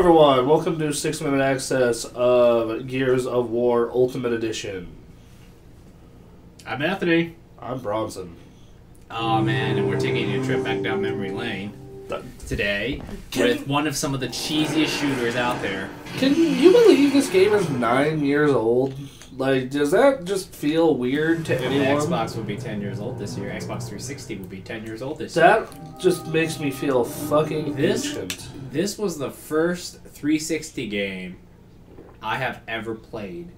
everyone, welcome to 6-minute access of Gears of War Ultimate Edition. I'm Anthony. I'm Bronson. Oh man, and we're taking a trip back down memory lane today with one of some of the cheesiest shooters out there. Can you believe this game is 9 years old? Like, does that just feel weird to anyone? Xbox would be 10 years old this year. Xbox 360 would be 10 years old this year. That just makes me feel fucking ancient. This was the first 360 game I have ever played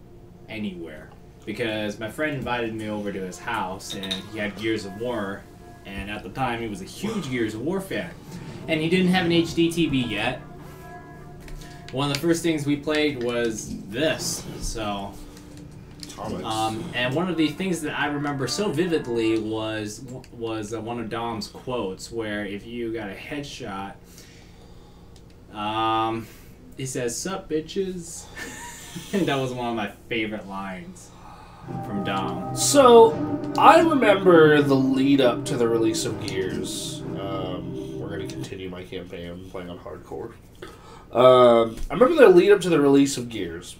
anywhere. Because my friend invited me over to his house, and he had Gears of War, and at the time he was a huge Gears of War fan. And he didn't have an HD TV yet. One of the first things we played was this, so... and one of the things that I remember so vividly was one of Dom's quotes, where if you got a headshot, he says, "Sup, bitches?" And that was one of my favorite lines from Dom. So, I remember the lead up to the release of Gears. We're going to continue my campaign. I'm playing on hardcore. I remember the lead up to the release of Gears,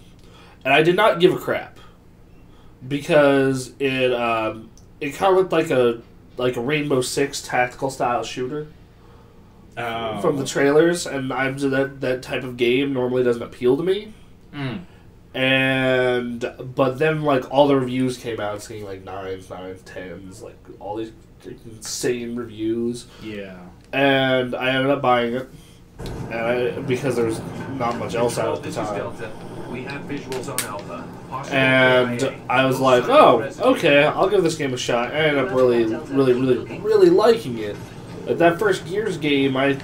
and I did not give a crap because it kind of looked like a Rainbow Six tactical style shooter. From the trailers, and that type of game normally doesn't appeal to me. But then like all the reviews came out saying like 9s, 10s, like all these insane reviews. Yeah. And I ended up buying it, because there's not much else out at the time. We have visuals on Alpha. And I was like, oh, okay, I'll give this game a shot. I ended up really liking it. At that first Gears game, I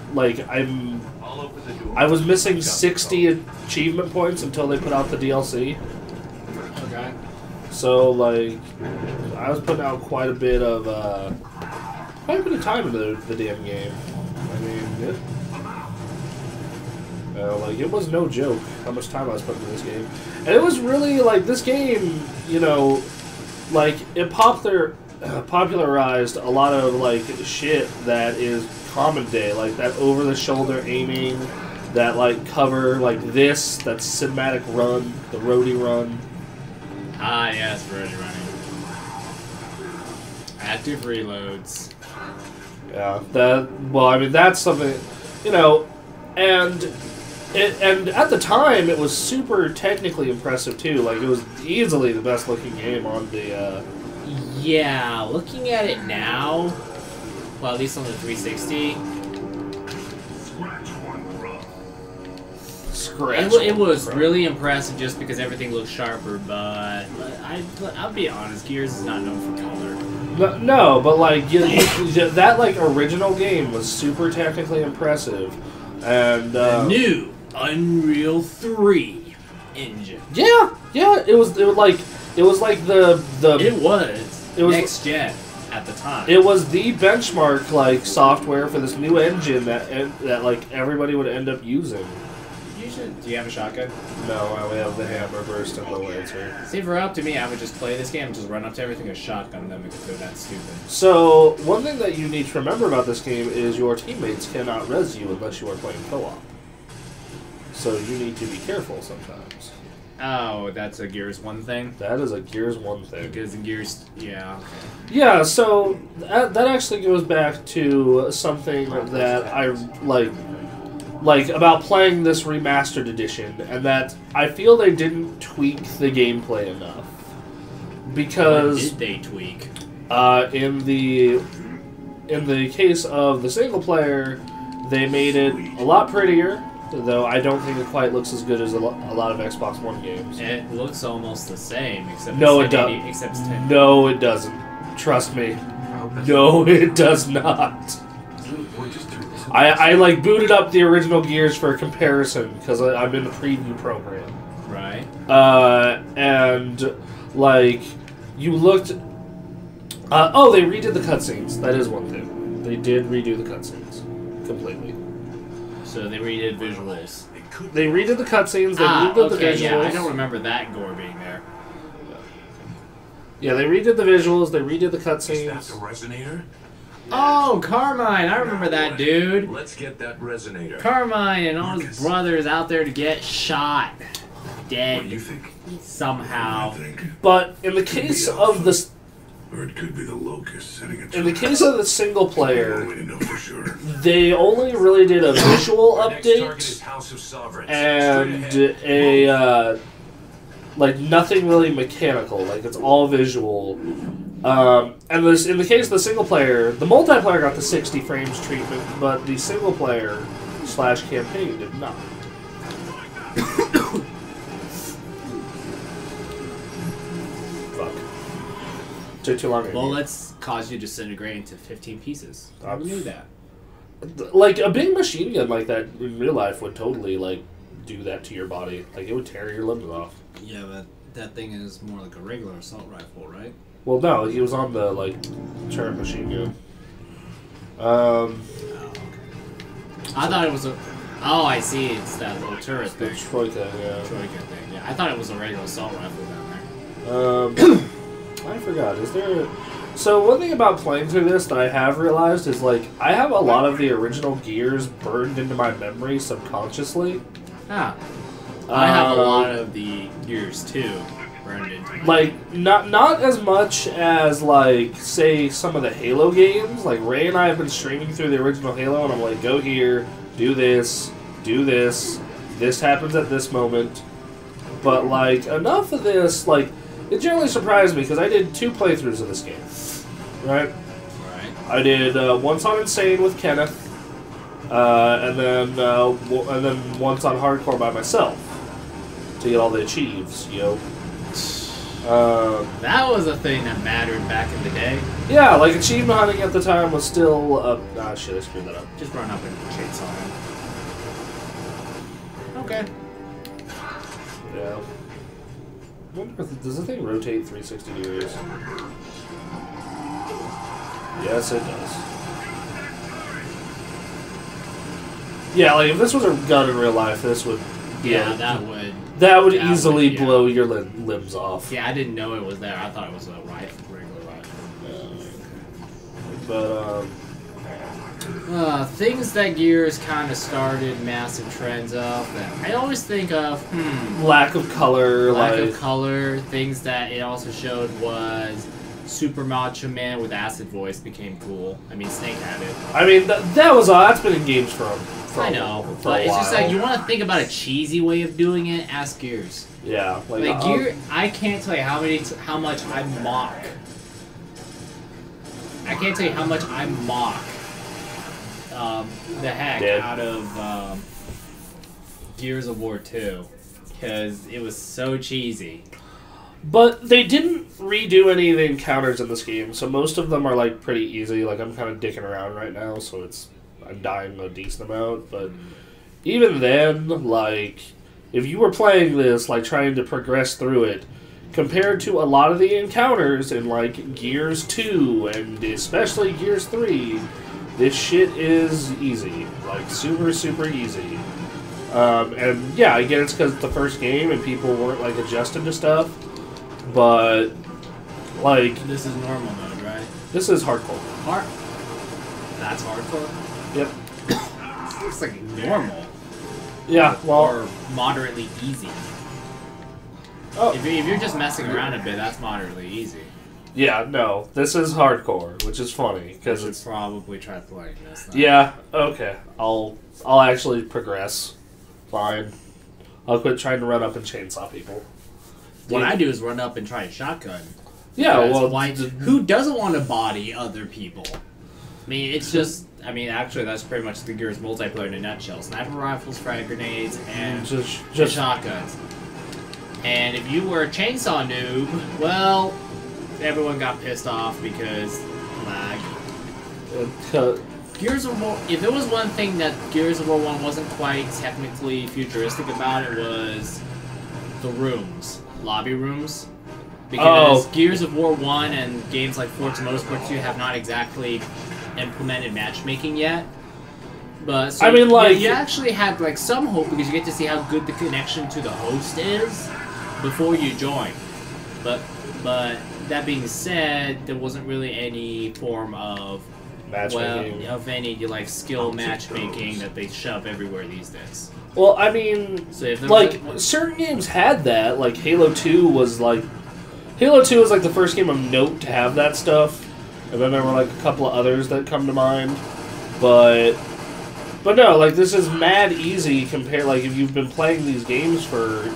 was missing 60 achievement points until they put out the DLC. Okay. So like, I was putting out quite a bit of time into the damn game. I mean, it was no joke how much time I was putting into this game, and it was really like this game. You know, like it popularized a lot of like shit that is common day, like that over-the-shoulder aiming, that like cover like this, that cinematic run, the roadie run. Ah, yes, roadie running. Active reloads. Yeah, that's something, and at the time it was super technically impressive too. Like it was easily the best looking game on the. Yeah, looking at it now, well, at least on the 360, it was really impressive just because everything looked sharper, but I'll be honest, Gears is not known for color. No, but like that like original game was super technically impressive, and the new Unreal 3 engine. Yeah, it was like the It was next gen at the time. It was the benchmark like software for this new engine that like everybody would end up using. Do you have a shotgun? No, I only have the hammer burst and the laser. See, if it were up to me, I would just play this game and just run up to everything with a shotgun, and then we could go that stupid. So one thing that you need to remember about this game is your teammates cannot res you unless you are playing co-op. So you need to be careful sometimes. Oh, that's a Gears 1 thing? That is a Gears 1 thing. Because in Gears, yeah. Yeah, so that actually goes back to something that I like about playing this remastered edition, and that I feel they didn't tweak the gameplay enough. Because what did they tweak? In the case of the single player, they made it a lot prettier. Though I don't think it quite looks as good as a lot of Xbox One games. It looks almost the same, except no, it doesn't. Except 10. No, it doesn't. Trust me. No, it does not. I like booted up the original Gears for comparison because I'm in the preview program. Right. And like you looked. They redid the cutscenes. That is one thing. They did redo the cutscenes completely. So they redid visuals. They redid the cutscenes. They redid the visuals. Yeah, I don't remember that gore being there. Yeah, they redid the visuals. They redid the cutscenes. Is that the resonator? Oh, Carmine! I remember that dude. Let's get that resonator. Carmine and all his brothers out there to get shot, What do dead you think? somehow. I think. But in the case of the Or it could be the locust setting it. in the case of the single Only player, to know for sure. they only really did a visual Our next target is update House of Sovereigns. and Straight ahead. like nothing really mechanical. Like it's all visual. And this, in the case of the single player, the multiplayer got the 60 frames treatment, but the single player / campaign did not. Fuck. Took too long. Well, let's cause you to disintegrate into 15 pieces. I knew that. Like a big machine gun like that in real life would totally like do that to your body. Like it would tear your limbs off. Yeah, but that thing is more like a regular assault rifle, right? Well, no, he was on the like turret machine gun. Oh, okay. I thought it was a. Oh, I see. It's that little turret The thing. Troika, yeah. Troika thing. Yeah, I thought it was a regular assault rifle down there. I forgot. Is there? So one thing about playing through this that I have realized is like I have a lot of the original Gears burned into my memory subconsciously. Ah. I have a lot of the Gears too burned into my Like not as much as like say some of the Halo games. Like Ray and I have been streaming through the original Halo, and I'm like, go here, do this, this happens at this moment. But like enough of this, like it generally surprised me because I did 2 playthroughs of this game, right? Right. I did once on Insane with Kenneth, and then once on Hardcore by myself to get all the achieves, you know. That was a thing that mattered back in the day. Yeah, like achievement hunting at the time was still shit, I screwed that up. Just run up and chainsaw him. Okay. Yeah. I wonder if, does the thing rotate 360 degrees? Yes, it does. Yeah, like if this was a gun in real life, this would. Yeah, that would. That would That easily would, yeah. blow your limbs off. Yeah, I didn't know it was there. I thought it was a rifle, regular rifle. But Things that Gears kind of started massive trends of that I always think of, lack of color, lack like of color. Things that it also showed was Super Macho Man with acid voice became cool. I mean, Snake had it. I mean that's been in games for I know, for but a it's while. just like you want to think about a cheesy way of doing it. Ask Gears. Yeah, Like Gear, I can't tell you how much I mock. I can't tell you how much I mock the heck Dead. out of Gears of War 2 because it was so cheesy. But they didn't redo any of the encounters in this game, so most of them are like pretty easy. Like I'm kind of dicking around right now, so I'm dying a decent amount. But even then, like if you were playing this, like trying to progress through it, compared to a lot of the encounters in like Gears 2 and especially Gears 3, this shit is easy, like super easy. And yeah, I get it's because it's the first game and people weren't like adjusted to stuff. But, like... This is normal mode, right? This is hardcore. That's hardcore? Yep. Looks like normal. Yeah, well... Or moderately easy. Oh. If you're just messing around a bit, that's moderately easy. Yeah, no. This is hardcore, which is funny, because it's... probably try playing this. Yeah, okay. I'll actually progress. Fine. I'll quit trying to run up and chainsaw people. What I do is run up and try a shotgun. Yeah, Because well... who doesn't want to body other people? I mean, it's just... I mean, actually, that's pretty much the Gears multiplayer in a nutshell. Sniper rifles, frag grenades, and just shotguns. And if you were a chainsaw noob, well, everyone got pissed off because lag. Gears of War... If there was one thing that Gears of War 1 wasn't quite technically futuristic about, it was the rooms. Lobby rooms. Because Gears of War 1 and games like Forza Motorsport 2 have not exactly implemented matchmaking yet. But so I mean, like... you actually had like some hope because you get to see how good the connection to the host is before you join. But that being said, there wasn't really any form of matchmaking. Well, of any like skill matchmaking that they shove everywhere these days. Well, I mean, So if there like was certain games had that. Like Halo 2 was like the first game of note to have that stuff, and then there were like a couple of others that come to mind. But no, like this is mad easy compared. Like if you've been playing these games for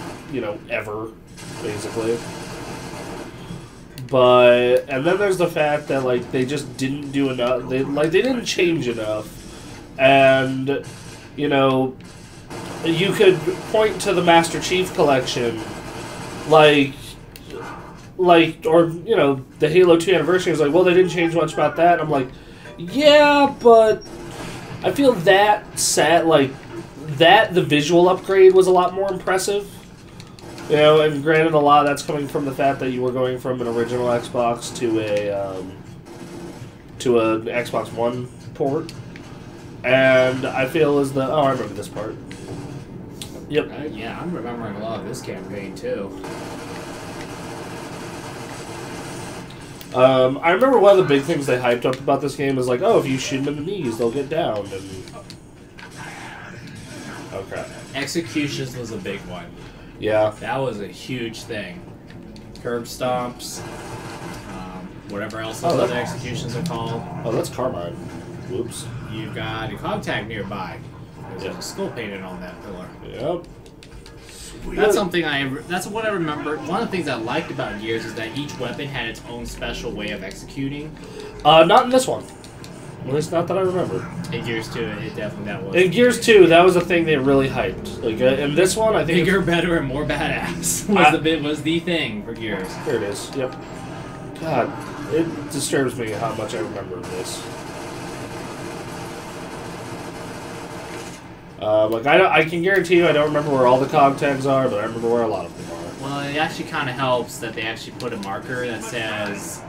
ever, basically. But and then there's the fact that like they just didn't do enough. They didn't change enough, and you could point to the Master Chief Collection, or the Halo 2 anniversary is like, well, they didn't change much about that. And I'm like, yeah, but I feel that the visual upgrade was a lot more impressive. And granted, a lot of that's coming from the fact that you were going from an original Xbox to an Xbox One port. And I feel as though... Oh, I remember this part. Yep. yeah, I'm remembering a lot of this campaign too. I remember one of the big things they hyped up about this game is like, oh, if you shoot them in the knees, they'll get down. And okay. Executions was a big one. Yeah. That was a huge thing. Curb stomps, whatever else those other executions are called. Oh, that's Carmine. Whoops. You've got a contact nearby. There's a skull painted on that pillar. Yep. That's something that's what I remember. One of the things I liked about Gears is that each weapon had its own special way of executing. Not in this one. At least not that I remember. In Gears 2, it definitely that was. In Gears 2, that was the thing they really hyped. Like in this one, I think bigger, better, and more badass was the thing for Gears. Here it is. Yep. God, it disturbs me how much I remember this. I can guarantee you I don't remember where all the cog tags are, but I remember where a lot of them are. Well, it actually kind of helps that they actually put a marker that says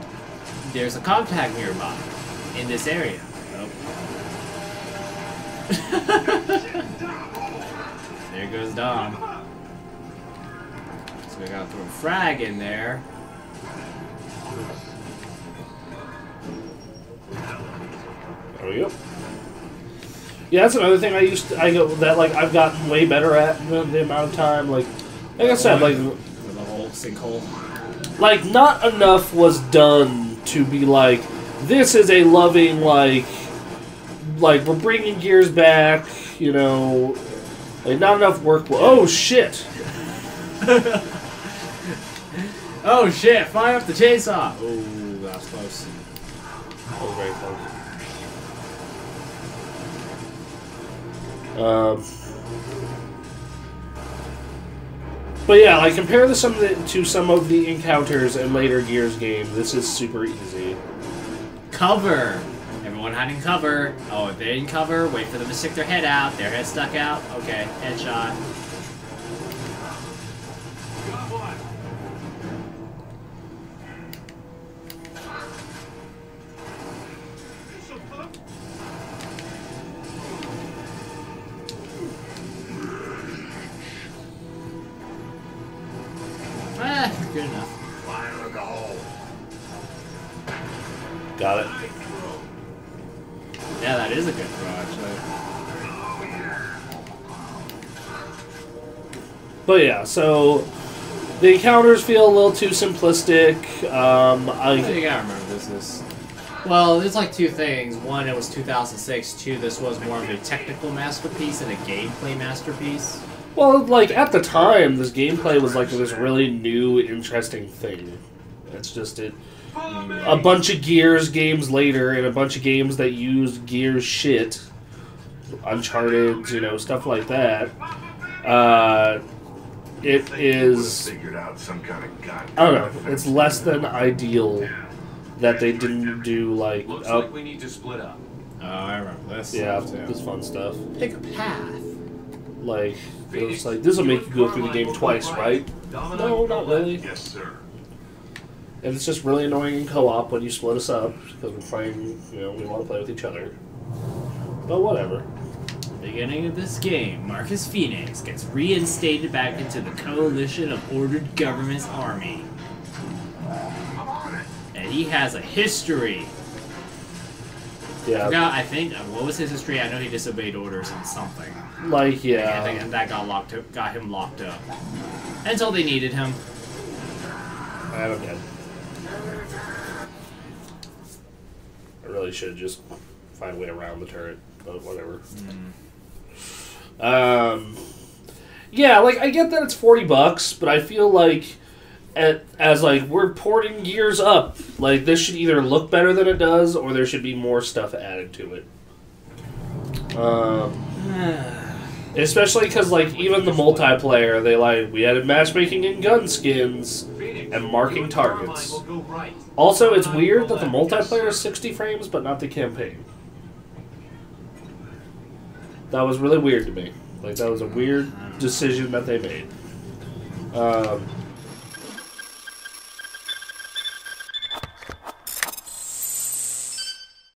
there's a cog tag nearby in this area. There goes Dom. So we gotta throw a frag in there. There we go. Yeah, that's another thing I've gotten way better at in the amount of time. Like I said, like with the whole sinkhole. Like not enough was done to be like this is a loving like we're bringing Gears back, like not enough work. Oh shit! Oh shit! Fire up the chainsaw! Oh, that was close. That was very close. But yeah, like compare to some of the encounters in later Gears game, this is super easy. Cover. Everyone hiding cover. Oh, if they didn't cover, wait for them to stick their head out. Their head stuck out. Okay, headshot. Good enough. Fire in the hole. Got it. Yeah, that is a good throw, actually. But yeah, so the encounters feel a little too simplistic. You gotta remember this is. Well, there's like two things. One, it was 2006. Two, this was more of a technical masterpiece and a gameplay masterpiece. Well, like at the time, this gameplay was like this really new, interesting thing. It's just it. A bunch of Gears games later, and a bunch of games that use Gears shit, Uncharted, stuff like that. It is. Figured out some kind of I don't know. It's less than ideal that they didn't do like. Looks like we need to split up. Oh, I remember this. Yeah, this fun stuff. Pick a path. Like, it was like, this will make you go through the game twice, right? No, not really. Yes, sir. And it's just really annoying in co-op when you split us up, because we're playing, we want to play with each other. But whatever. Beginning of this game, Marcus Phoenix gets reinstated back into the coalition of ordered government's army. And he has a history. Yeah. No, I think what was his history? I know he disobeyed orders on something. Like, I yeah. think that got him locked up until they needed him. I don't get it. I really should just find a way around the turret, but whatever. Yeah, like, I get that it's $40, but I feel like as like we're porting Gears up, like this should either look better than it does, or there should be more stuff added to it. Especially because like even the multiplayer, we added matchmaking and gun skins and marking targets. Also, it's weird that the multiplayer is 60 frames, but not the campaign. That was really weird to me. Like that was a weird decision that they made.